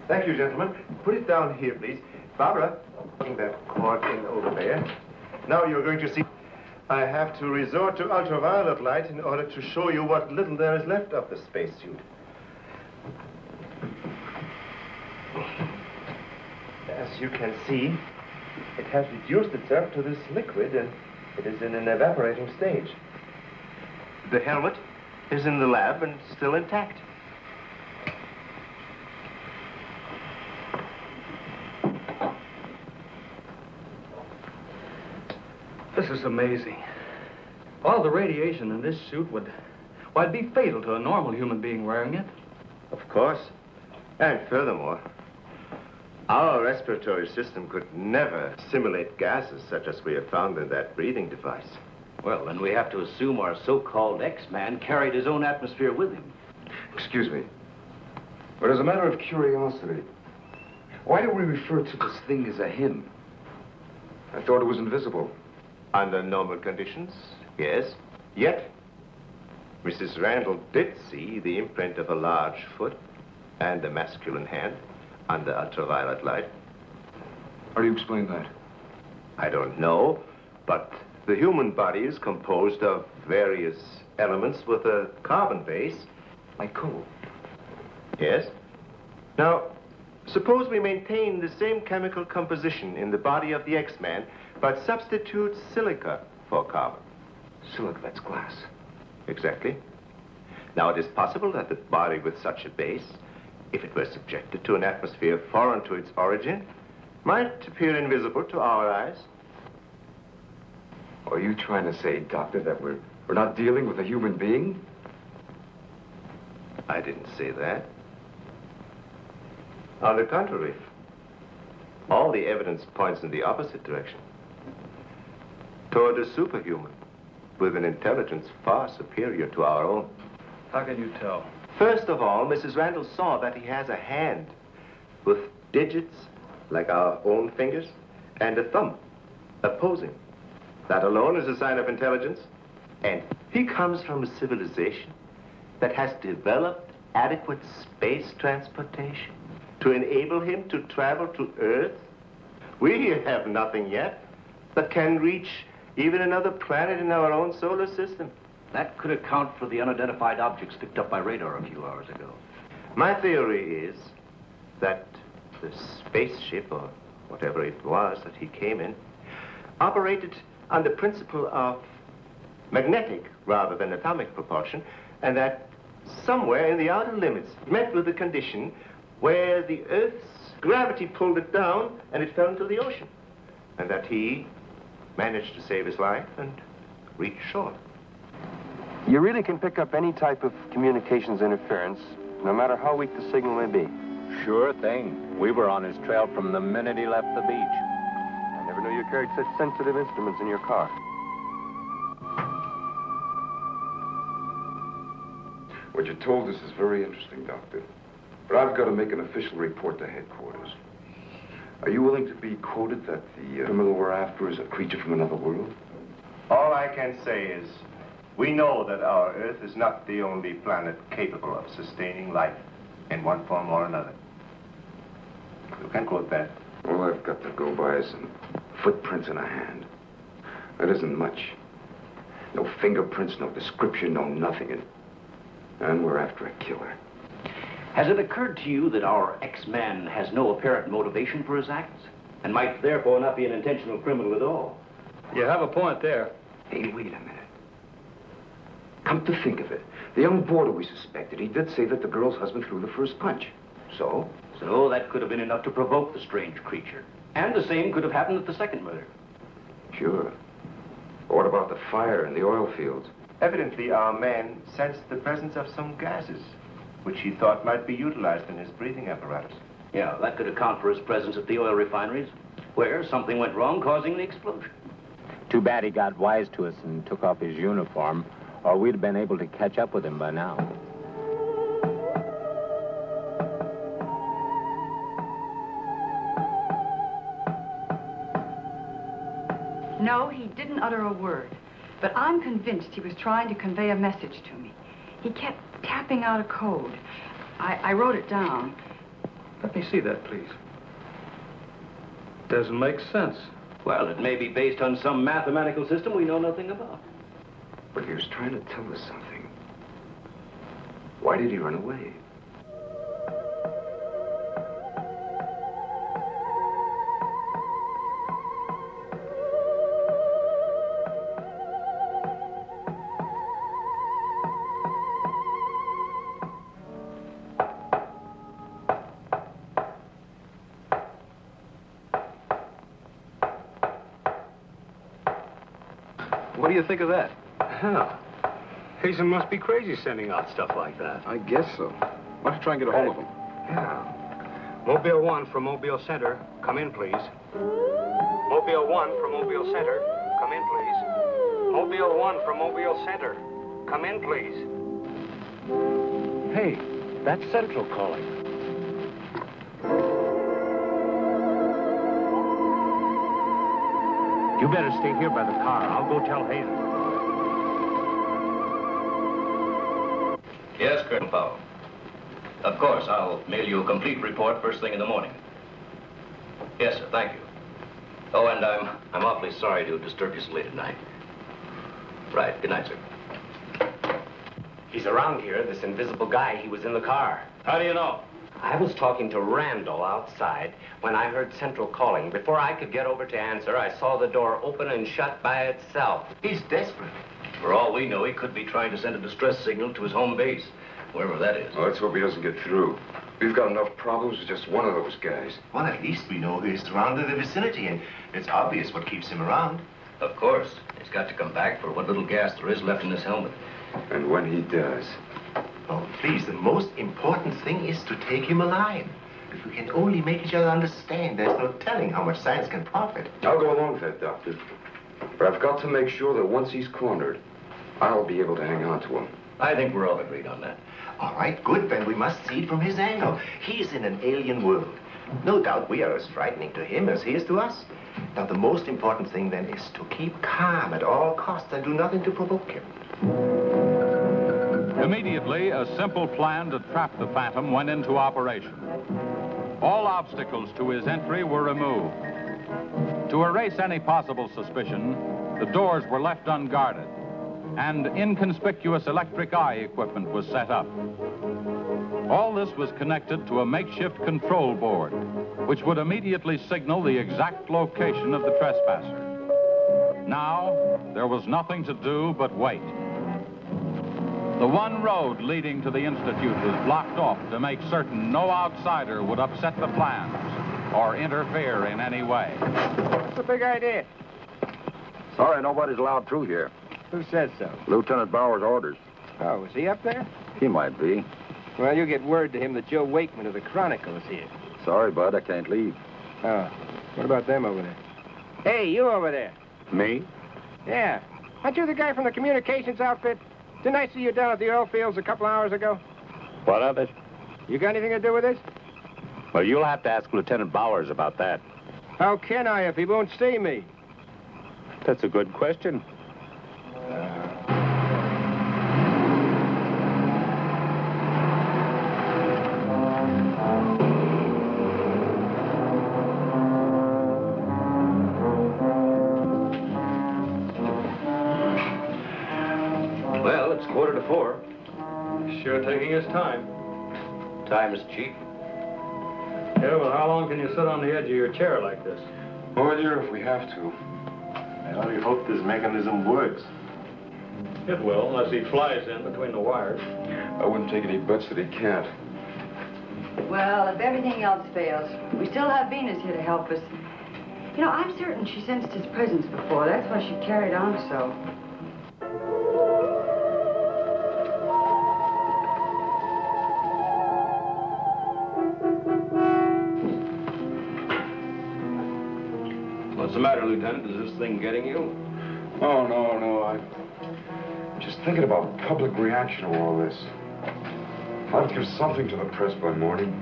Thank you, gentlemen. Put it down here, please. Barbara, putting that cord in over there. Now you're going to see. I have to resort to ultraviolet light in order to show you what little there is left of the spacesuit. As you can see, it has reduced itself to this liquid, and it is in an evaporating stage. The helmet is in the lab and still intact. This is amazing. All the radiation in this suit would, well, it'd be fatal to a normal human being wearing it. Of course. And furthermore, our respiratory system could never simulate gases such as we have found in that breathing device. Well, then we have to assume our so-called X-Man carried his own atmosphere with him. Excuse me, but as a matter of curiosity, why do we refer to this thing as a him? I thought it was invisible. Under normal conditions, yes. Yet, Mrs. Randall did see the imprint of a large foot and a masculine hand under ultraviolet light. How do you explain that? I don't know, but the human body is composed of various elements with a carbon base. Like coal? Yes. Now, suppose we maintain the same chemical composition in the body of the X-Man, but substitute silica for carbon. Silica, that's glass. Exactly. Now, it is possible that the body with such a base, if it were subjected to an atmosphere foreign to its origin, might appear invisible to our eyes. Are you trying to say, Doctor, that we're not dealing with a human being? I didn't say that. On the contrary, all the evidence points in the opposite direction. Toward a superhuman with an intelligence far superior to our own. How can you tell? First of all, Mrs. Randall saw that he has a hand with digits like our own fingers and a thumb opposing. That alone is a sign of intelligence. And he comes from a civilization that has developed adequate space transportation to enable him to travel to Earth. We have nothing yet that can reach even another planet in our own solar system. That could account for the unidentified objects picked up by radar a few hours ago. My theory is that the spaceship, or whatever it was that he came in, operated on the principle of magnetic rather than atomic propulsion, and that somewhere in the outer limits met with a condition where the Earth's gravity pulled it down and it fell into the ocean, and that he managed to save his life and reach shore. You really can pick up any type of communications interference, no matter how weak the signal may be. Sure thing. We were on his trail from the minute he left the beach. I never knew you carried such sensitive instruments in your car. What you told us is very interesting, Doctor. But I've got to make an official report to headquarters. Are you willing to be quoted that the criminal we're after is a creature from another world? All I can say is, we know that our Earth is not the only planet capable of sustaining life in one form or another. You can quote that. All I've got to go by is some footprints in a hand. That isn't much. No fingerprints, no description, no nothing. And we're after a killer. Has it occurred to you that our X-Man has no apparent motivation for his acts, and might therefore not be an intentional criminal at all? You have a point there. Hey, wait a minute. Come to think of it, the young boarder we suspected, he did say that the girl's husband threw the first punch. So? So that could have been enough to provoke the strange creature. And the same could have happened at the second murder. Sure. But what about the fire in the oil fields? Evidently, our man sensed the presence of some gases, which he thought might be utilized in his breathing apparatus. Yeah, that could account for his presence at the oil refineries, where something went wrong, causing the explosion. Too bad he got wise to us and took off his uniform, or we'd have been able to catch up with him by now. No, he didn't utter a word. But I'm convinced he was trying to convey a message to me. He kept tapping out a code. I wrote it down. Let me see that, please. Doesn't make sense. Well, it may be based on some mathematical system we know nothing about. But he was trying to tell us something. Why did he run away? What do you think of that? Hell, Hazen must be crazy sending out stuff like that. I guess so. Why don't you try and get a hold of him? Yeah. Mobile 1 from Mobile Center. Come in, please. Mobile 1 from Mobile Center. Come in, please. Mobile 1 from Mobile Center. Come in, please. Hey, that's Central calling. You better stay here by the car. I'll go tell Hazen. Yes, Colonel Powell. Of course, I'll mail you a complete report first thing in the morning. Yes, sir, thank you. Oh, and I'm awfully sorry to disturb you so late at night. Right, good night, sir. He's around here, this invisible guy. He was in the car. How do you know? I was talking to Randall outside when I heard Central calling. Before I could get over to answer, I saw the door open and shut by itself. He's desperate. For all we know, he could be trying to send a distress signal to his home base, wherever that is. Well, let's hope he doesn't get through. We've got enough problems with just one of those guys. Well, at least we know he's surrounded the vicinity, and it's obvious what keeps him around. Of course. He's got to come back for what little gas there is left in his helmet. And when he does... Oh, please, the most important thing is to take him alive. If we can only make each other understand, there's no telling how much science can profit. I'll go along with that, Doctor. But I've got to make sure that once he's cornered, I'll be able to hang on to him. I think we're all agreed on that. All right, good. Then we must see it from his angle. He's in an alien world. No doubt we are as frightening to him as he is to us. Now, the most important thing, then, is to keep calm at all costs and do nothing to provoke him. Immediately, a simple plan to trap the Phantom went into operation. All obstacles to his entry were removed. To erase any possible suspicion, the doors were left unguarded, and inconspicuous electric eye equipment was set up. All this was connected to a makeshift control board, which would immediately signal the exact location of the trespasser. Now, there was nothing to do but wait. The one road leading to the Institute was blocked off to make certain no outsider would upset the plans or interfere in any way. What's the big idea? Sorry, nobody's allowed through here. Who says so? Lieutenant Bauer's orders. Oh, is he up there? He might be. Well, you get word to him that Joe Wakeman of the Chronicle is here. Sorry, bud, I can't leave. Oh, what about them over there? Hey, you over there. Me? Yeah. Aren't you the guy from the communications outfit? Didn't I see you down at the oil fields a couple hours ago? What of it? You got anything to do with this? Well, you'll have to ask Lieutenant Bowers about that. How can I if he won't see me? That's a good question. Well, it's 3:45. Sure taking his time. Time is cheap. Yeah, well, how long can you sit on the edge of your chair like this? All year if we have to. I only hope this mechanism works. It will, unless he flies in between the wires. I wouldn't take any bets that he can't. Well, if everything else fails, we still have Venus here to help us. You know, I'm certain she sensed his presence before. That's why she carried on so. What's the matter, Lieutenant? Is this thing getting you? Oh, no. I'm just thinking about public reaction to all this. I'd give something to the press by morning.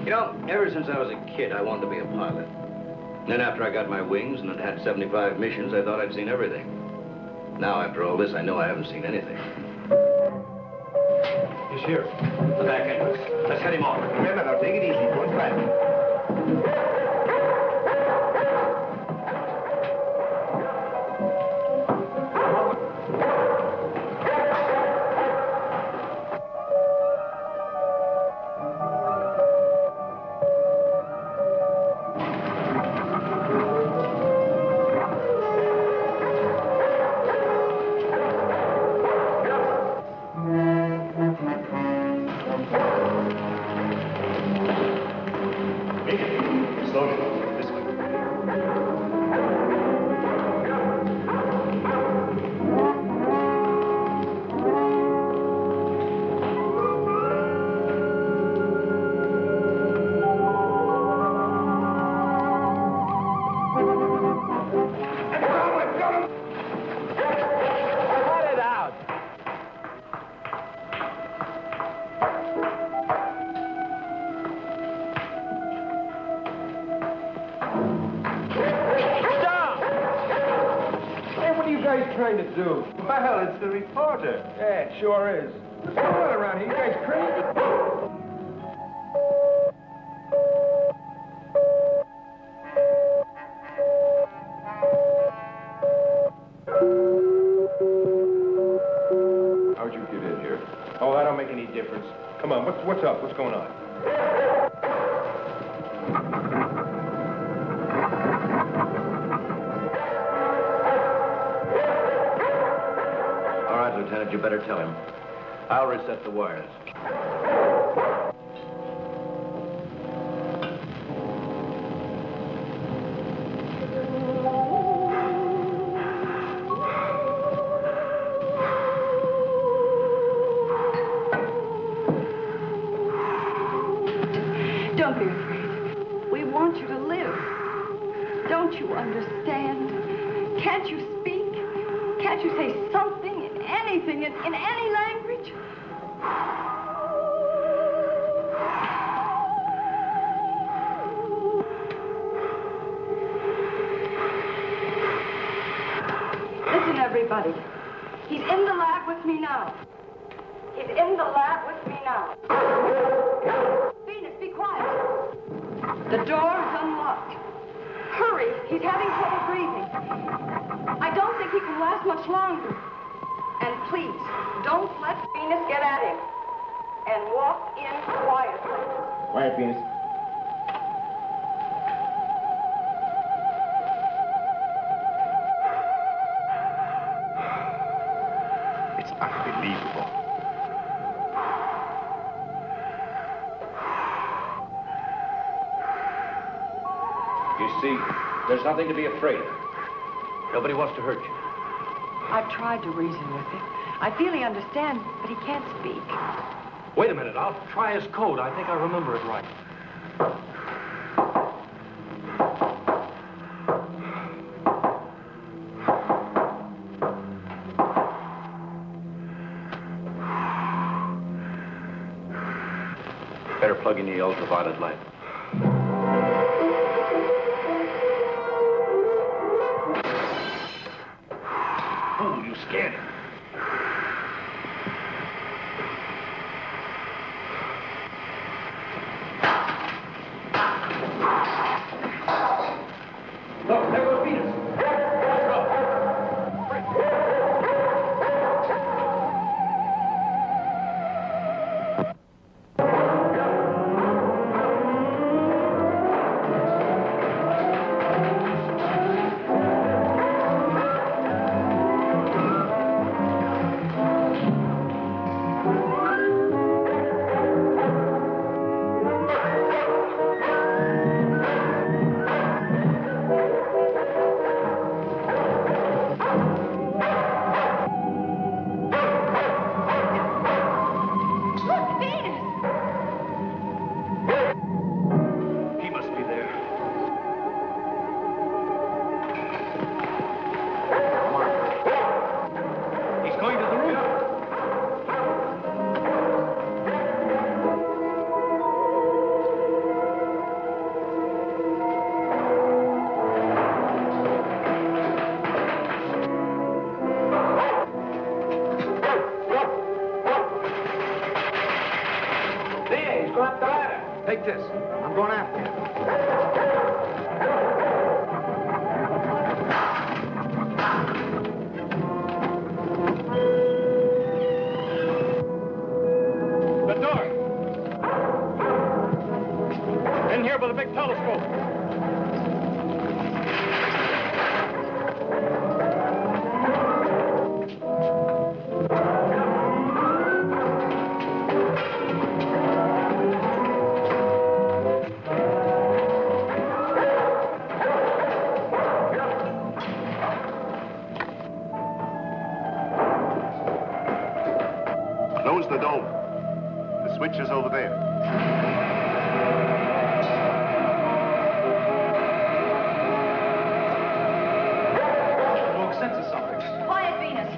You know, ever since I was a kid, I wanted to be a pilot. And then after I got my wings and had 75 missions, I thought I'd seen everything. Now, after all this, I know I haven't seen anything. He's here. The back entrance. Let's head him off. Remember, now, take it easy. Don't crash. Trying to do? Well, it's the reporter. Yeah, it sure is. What's going on around here? You guys crazy? How'd you get in here? Oh, that don't make any difference. Come on, what's up? What's going on? Lieutenant, you better tell him. I'll reset the wires. Don't be afraid. We want you to live. Don't you understand? Can't you speak? Can't you say something? Anything in any language? Listen, everybody. He's in the lab with me now. He's in the lab with me now. Venus, be quiet. The door is unlocked. Hurry. He's having trouble breathing. I don't think he can last much longer. And please, don't let Venus get at him. And walk in quietly. Quiet, Venus. It's unbelievable. You see, there's nothing to be afraid of. Nobody wants to hurt you. I've tried to reason with him. I feel he understands, but he can't speak. Wait a minute. I'll try his code. I think I remember it right. Better plug in the ultraviolet light. Oh, you scared him. Look, there goes Venus. Take this. I'm going after you. The door. In here with a big telescope. Close the dome. The switch is over there. Smoke senses something. Quiet, Venus.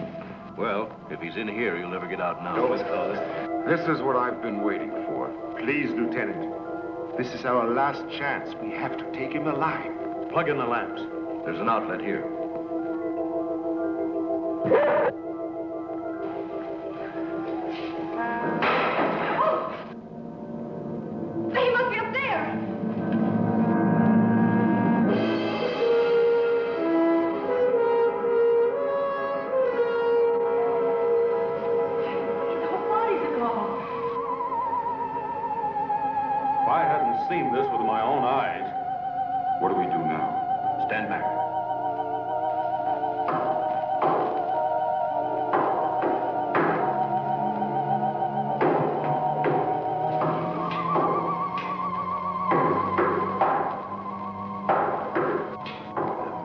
Well, if he's in here, he'll never get out now. Door was closed. This is what I've been waiting for. Please, Lieutenant. This is our last chance. We have to take him alive. Plug in the lamps. There's an outlet here. He must be up there. The whole bodies are gone. If I hadn't seen this with my own eyes. What do we do now? Stand back.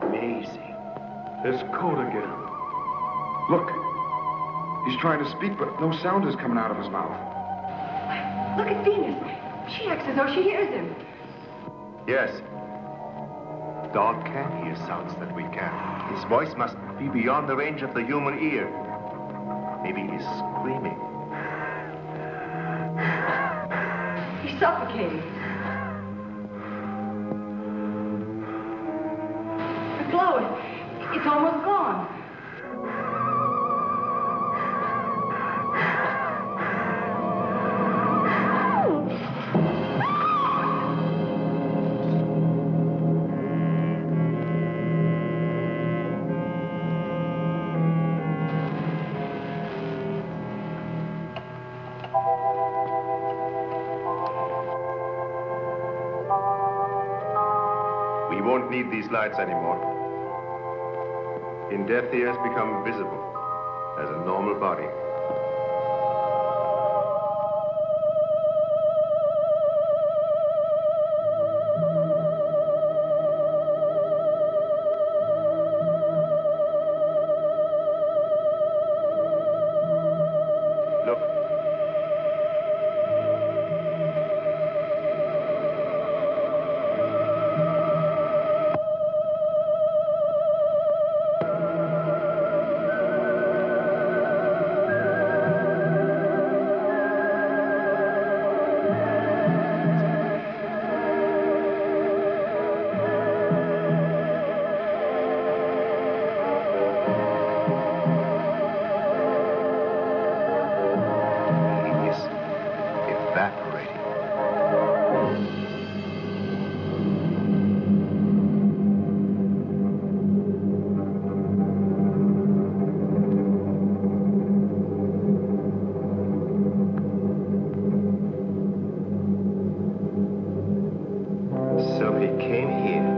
Amazing. This code again. Look. He's trying to speak, but no sound is coming out of his mouth. Look at Venus. She acts as though she hears him. Yes. Dog can hear sounds that we can. His voice must be beyond the range of the human ear. Maybe he's screaming. He's suffocating. The glow, it's almost gone. We won't need these lights anymore. In death, he has become visible as a normal body. Look. He is evaporating. So he came here,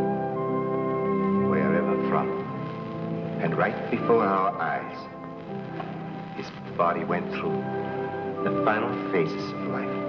wherever from, and right before our eyes, his body went through the final phases of life.